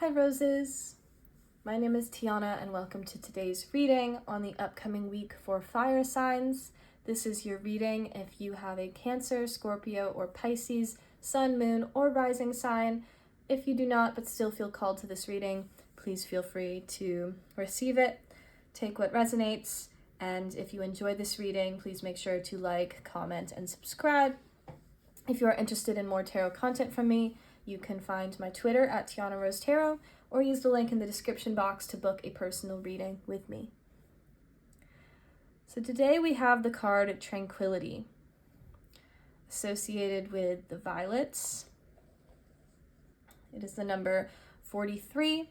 Hi roses, my name is Tianna and welcome to today's reading on the upcoming week for fire signs. This is your reading if you have a Cancer, Scorpio, or Pisces, Sun, Moon, or Rising sign. If you do not but still feel called to this reading, please feel free to receive it, take what resonates, and if you enjoy this reading, please make sure to like, comment, and subscribe. If you are interested in more tarot content from me, you can find my Twitter at Tianna Rose Tarot or use the link in the description box to book a personal reading with me. So today we have the card Tranquility, associated with the violets. It is the number 43,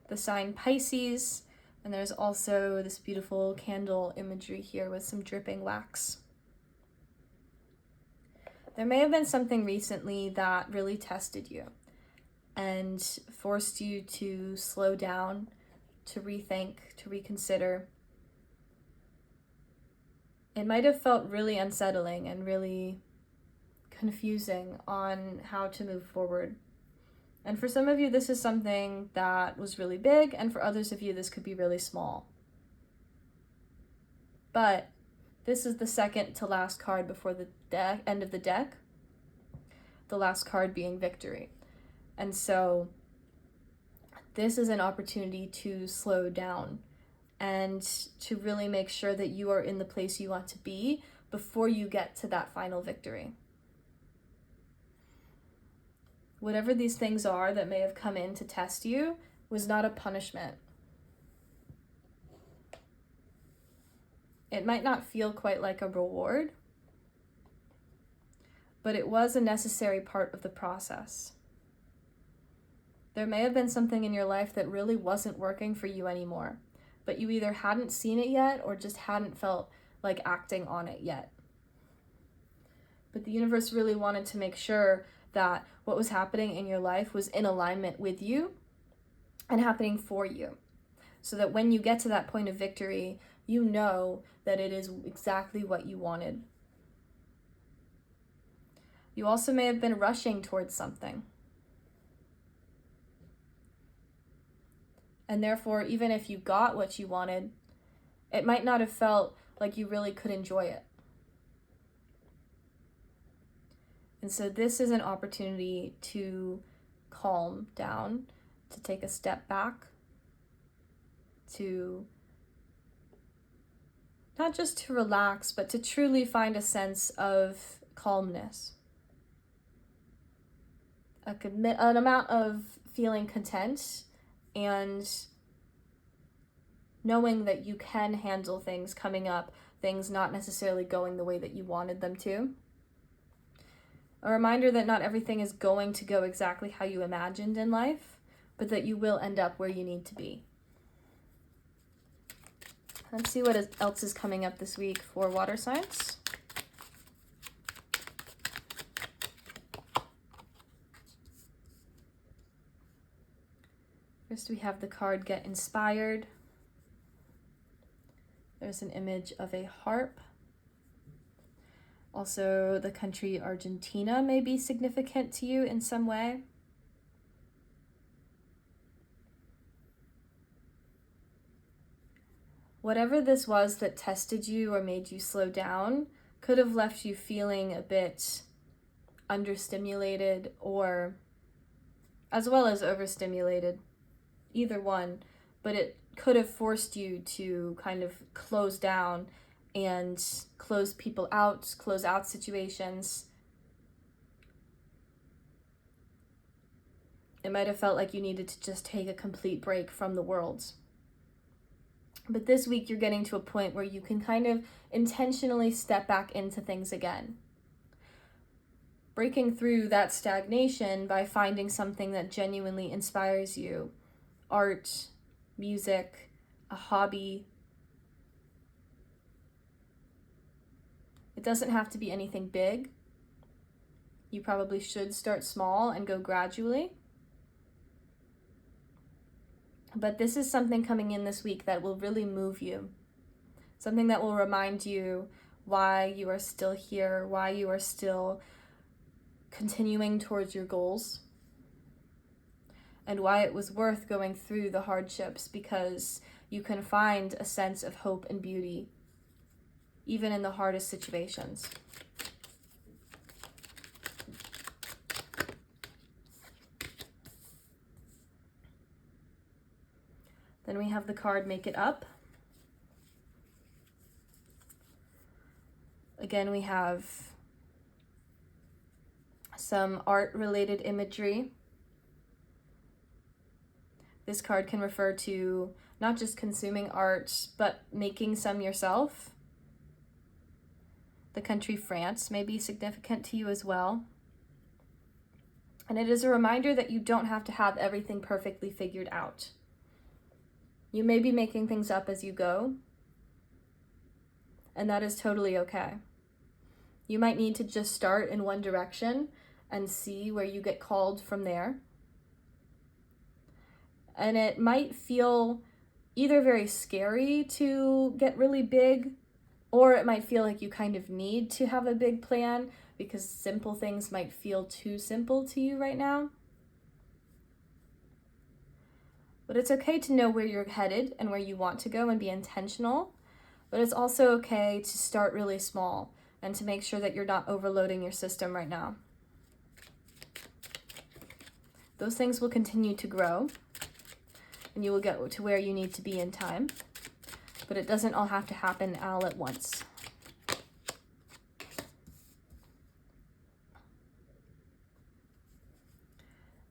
the sign Pisces, and there's also this beautiful candle imagery here with some dripping wax. There may have been something recently that really tested you and forced you to slow down, to rethink, to reconsider. It might have felt really unsettling and really confusing on how to move forward. And for some of you, this is something that was really big, and for others of you, this could be really small. But this is the second to last card before the end of the deck, the last card being victory. And so this is an opportunity to slow down and to really make sure that you are in the place you want to be before you get to that final victory. Whatever these things are that may have come in to test you was not a punishment. It might not feel quite like a reward, but it was a necessary part of the process. There may have been something in your life that really wasn't working for you anymore, but you either hadn't seen it yet or just hadn't felt like acting on it yet. But the universe really wanted to make sure that what was happening in your life was in alignment with you and happening for you, so that when you get to that point of victory, you know that it is exactly what you wanted. You also may have been rushing towards something. And therefore, even if you got what you wanted, it might not have felt like you really could enjoy it. And so this is an opportunity to calm down, to take a step back, to not just to relax, but to truly find a sense of calmness. An amount of feeling content and knowing that you can handle things coming up, things not necessarily going the way that you wanted them to. A reminder that not everything is going to go exactly how you imagined in life, but that you will end up where you need to be. Let's see what else is coming up this week for water signs. First, we have the card Get Inspired. There's an image of a harp. Also, the country Argentina may be significant to you in some way. Whatever this was that tested you or made you slow down could have left you feeling a bit understimulated or as well as overstimulated, either one, but it could have forced you to kind of close down and close people out, close out situations. It might have felt like you needed to just take a complete break from the world. But this week you're getting to a point where you can kind of intentionally step back into things again. Breaking through that stagnation by finding something that genuinely inspires you. Art, music, a hobby. It doesn't have to be anything big. You probably should start small and go gradually. But this is something coming in this week that will really move you. Something that will remind you why you are still here, why you are still continuing towards your goals. and why it was worth going through the hardships, because you can find a sense of hope and beauty even in the hardest situations. Then we have the card Make It Up. Again, we have some art-related imagery. This card can refer to not just consuming art, but making some yourself. The country France may be significant to you as well. And it is a reminder that you don't have to have everything perfectly figured out. You may be making things up as you go, and that is totally okay. You might need to just start in one direction and see where you get called from there. And it might feel either very scary to get really big, or it might feel like you kind of need to have a big plan because simple things might feel too simple to you right now. But it's okay to know where you're headed and where you want to go and be intentional. But it's also okay to start really small and to make sure that you're not overloading your system right now. Those things will continue to grow, and you will get to where you need to be in time. But it doesn't all have to happen all at once.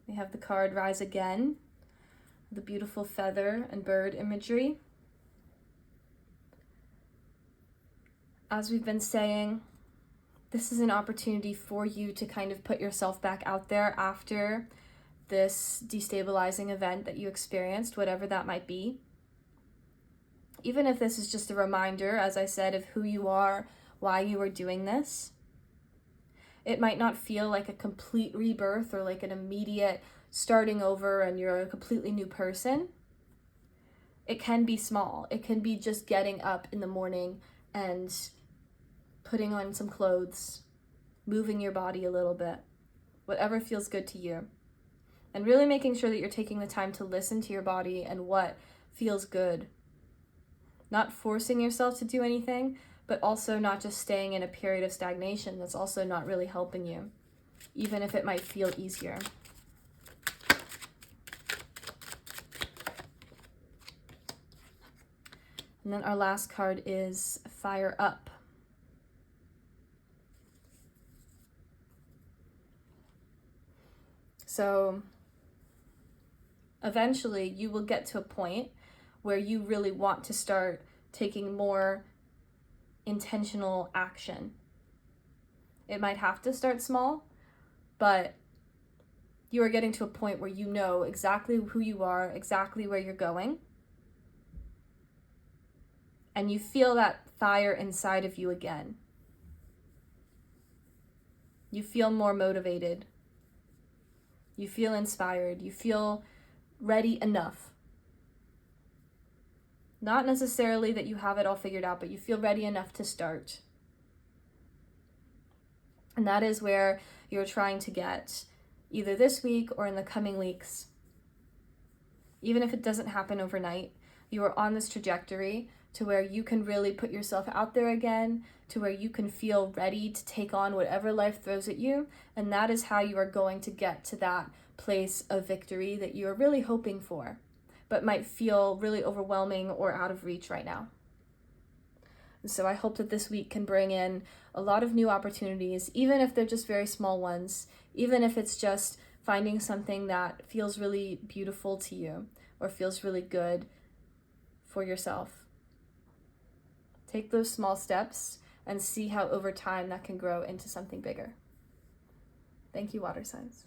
We have the card Rise Again, the beautiful feather and bird imagery. As we've been saying, this is an opportunity for you to kind of put yourself back out there after this destabilizing event that you experienced, whatever that might be. Even if this is just a reminder, as I said, of who you are, why you are doing this. It might not feel like a complete rebirth or like an immediate starting over and you're a completely new person. It can be small. It can be just getting up in the morning and putting on some clothes, moving your body a little bit, whatever feels good to you. And really making sure that you're taking the time to listen to your body and what feels good. Not forcing yourself to do anything, but also not just staying in a period of stagnation that's also not really helping you, even if it might feel easier. And then our last card is Fire Up. So eventually you will get to a point where you really want to start taking more intentional action. It might have to start small, but you are getting to a point where you know exactly who you are, exactly where you're going, and you feel that fire inside of you again. You feel more motivated. You feel inspired. You feel ready enough. Not necessarily that you have it all figured out, but you feel ready enough to start. And that is where you're trying to get either this week or in the coming weeks. Even if it doesn't happen overnight, you are on this trajectory to where you can really put yourself out there again, to where you can feel ready to take on whatever life throws at you. And that is how you are going to get to that place of victory that you are really hoping for, but might feel really overwhelming or out of reach right now. And so I hope that this week can bring in a lot of new opportunities, even if they're just very small ones, even if it's just finding something that feels really beautiful to you or feels really good for yourself. Take those small steps and see how over time that can grow into something bigger. Thank you, water signs.